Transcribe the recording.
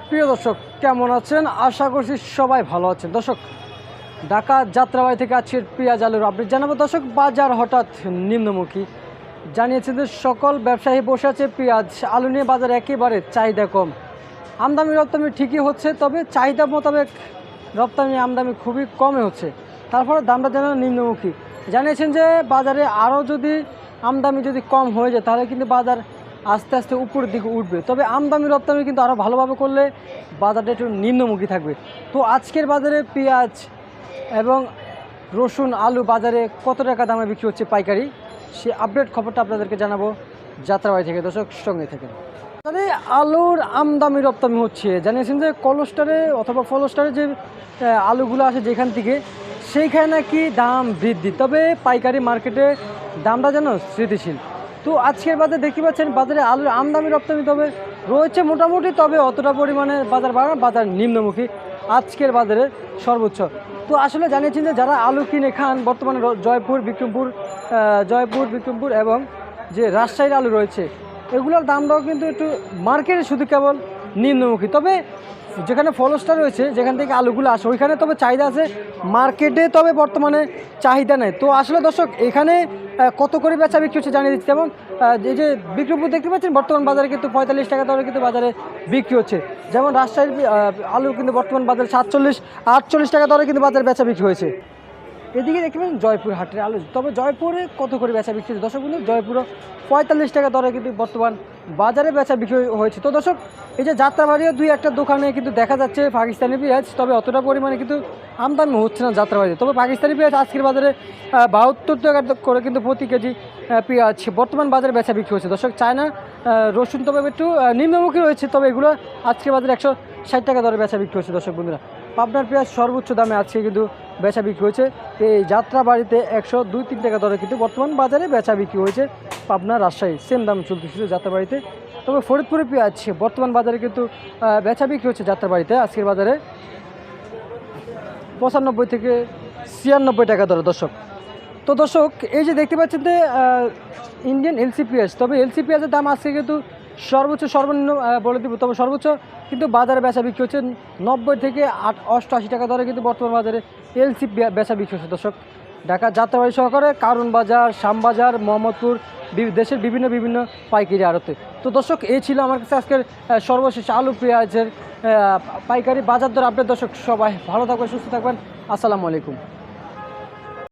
প্রিয় দর্শক কেমন আছেন? আশা করছি সবাই ভালো আছেন। দর্শক ঢাকা যাত্রাবাড়ি থেকে আজকের পেঁয়াজ আলুর আপডেট জানাবো। দর্শক বাজার হঠাৎ নিম্নমুখী জানিয়েছেন যে সকল ব্যবসায়ী বসে আছে পেঁয়াজ আলু নিয়ে। বাজার একেবারে চাহিদা কম, আমদানি রপ্তানি ঠিকই হচ্ছে, তবে চাহিদা মোতাবেক রপ্তানি আমদানি খুবই কমে হচ্ছে, তারপরে দামটা যেন নিম্নমুখী। জানিয়েছেন যে বাজারে আরও যদি আমদানি যদি কম হয়ে যায় তাহলে কিন্তু বাজার আস্তে আস্তে উপরের দিকে উঠবে, তবে আমদানি রপ্তানি কিন্তু আরও ভালোভাবে করলে বাজারটা একটু নিম্নমুখী থাকবে। তো আজকের বাজারে পেঁয়াজ এবং রসুন আলু বাজারে কত টাকা দামে বিক্রি হচ্ছে পাইকারি, সে আপডেট খবরটা আপনাদেরকে জানাবো যাত্রাবাড়ি থেকে। দর্শক সঙ্গে থাকেন। তাহলে আলুর আমদানি রপ্তানি হচ্ছে, জানিয়েছেন যে কলস্টারে অথবা ফলস্টারে যে আলুগুলো আসে যেখান থেকে, সেইখানে নাকি দাম বৃদ্ধি, তবে পাইকারি মার্কেটে দামটা যেন স্থিতিশীল। তো আজকের বাজারে দেখতে পাচ্ছেন বাজারে আলুর আমদানি রপ্তানি তবে রয়েছে মোটামুটি, তবে অতটা পরিমাণে বাজার বাড়ানো, বাজার নিম্নমুখী আজকের বাজারে সর্বোচ্চ। তো আসলে জানিয়েছেন যে যারা আলু কিনে খান বর্তমানে জয়পুর বিক্রমপুর এবং যে রাজশাহীর আলু রয়েছে, এগুলোর দামটাও কিন্তু একটু মার্কেটে শুধু কেবল নিম্নমুখী, তবে যেখানে ফলস্টার রয়েছে যেখান থেকে আলুগুলো আসে ওইখানে তবে চাহিদা আছে, মার্কেটে তবে বর্তমানে চাহিদা নেই। তো আসলে দর্শক এখানে কত করে বেচা বিক্রি হচ্ছে জানিয়ে দিচ্ছি। যেমন এই যে বিক্রমপুর দেখতে পাচ্ছেন বর্তমান বাজারে কিন্তু 45 টাকা দরে কিন্তু বাজারে বিক্রি হচ্ছে। যেমন রাজশাহীর আলু কিন্তু বর্তমান বাজারে 48 টাকা দরে কিন্তু বাজারে বেচা বিক্রি হয়েছে। এদিকে দেখতে পাচ্ছেন জয়পুর হাটের আলু, তবে জয়পুরে কত করে বেচা বিক্রি হচ্ছে দর্শক কিন্তু জয়পুরও 45 টাকা দরে কিন্তু বর্তমান বাজারে বেচা বিক্রি হয়েছে। তো দর্শক এই যে যাত্রাবাড়িও দুই একটা দোকানে কিন্তু দেখা যাচ্ছে পাকিস্তানি পেঁয়াজ, তবে অতটা পরিমাণে কিন্তু আমদানি হচ্ছে না যাত্রাবাড়িতে। তবে পাকিস্তানি পেঁয়াজ আজকের বাজারে 72 টাকা করে কিন্তু প্রতি কেজি পেঁয়াজ বর্তমান বাজারে বেচা বিক্রি হচ্ছে। দর্শক চায়না রসুন তবে একটু নিম্নমুখী রয়েছে, তবে এগুলো আজকের বাজারে 160 টাকা দরে বেচা বিক্রি হচ্ছে। দর্শক বন্ধুরা পাবনার পেঁয়াজ সর্বোচ্চ দামে আজকে কিন্তু বেচা বিক্রি হয়েছে এই যাত্রাবাড়িতে 102-3 টাকা দরে কিন্তু বর্তমান বাজারে বেচা বিক্রি হয়েছে। পাবনা রাজশাহী সেম দাম চলতেছিল যাত্রাবাড়িতে, তবে ফরিদপুরে পেঁয়াজ বর্তমান বাজারে কিন্তু বেচা বিক্রি হচ্ছে যাত্রাবাড়িতে আজকের বাজারে 95 থেকে 96 টাকা দরে। দর্শক তো দর্শক এই যে দেখতে পাচ্ছেন যে ইন্ডিয়ান এলসি পেঁয়াজ, তবে এলসি পেঁয়াজের দাম আজকে কিন্তু সর্বনিম্ন বলে দিব, তবে সর্বোচ্চ কিন্তু বাজারে বেচা বিক্রি হচ্ছে 90 থেকে 88 টাকা দরে কিন্তু বর্তমান বাজারে এলসি বেচা বিক্রি হচ্ছে। দর্শক ঢাকা যাত্রাবাড়ি সহকারে কারণ বাজার, শ্যামবাজার, মোহাম্মদপুর দেশের বিভিন্ন পাইকারি আড়তে। তো দর্শক এই ছিল আমার কাছে আজকের সর্বশেষ আলু পেঁয়াজের পাইকারি বাজার দর আপডেট। দর্শক সবাই ভালো থাকবেন, সুস্থ থাকবেন, আসসালামু আলাইকুম।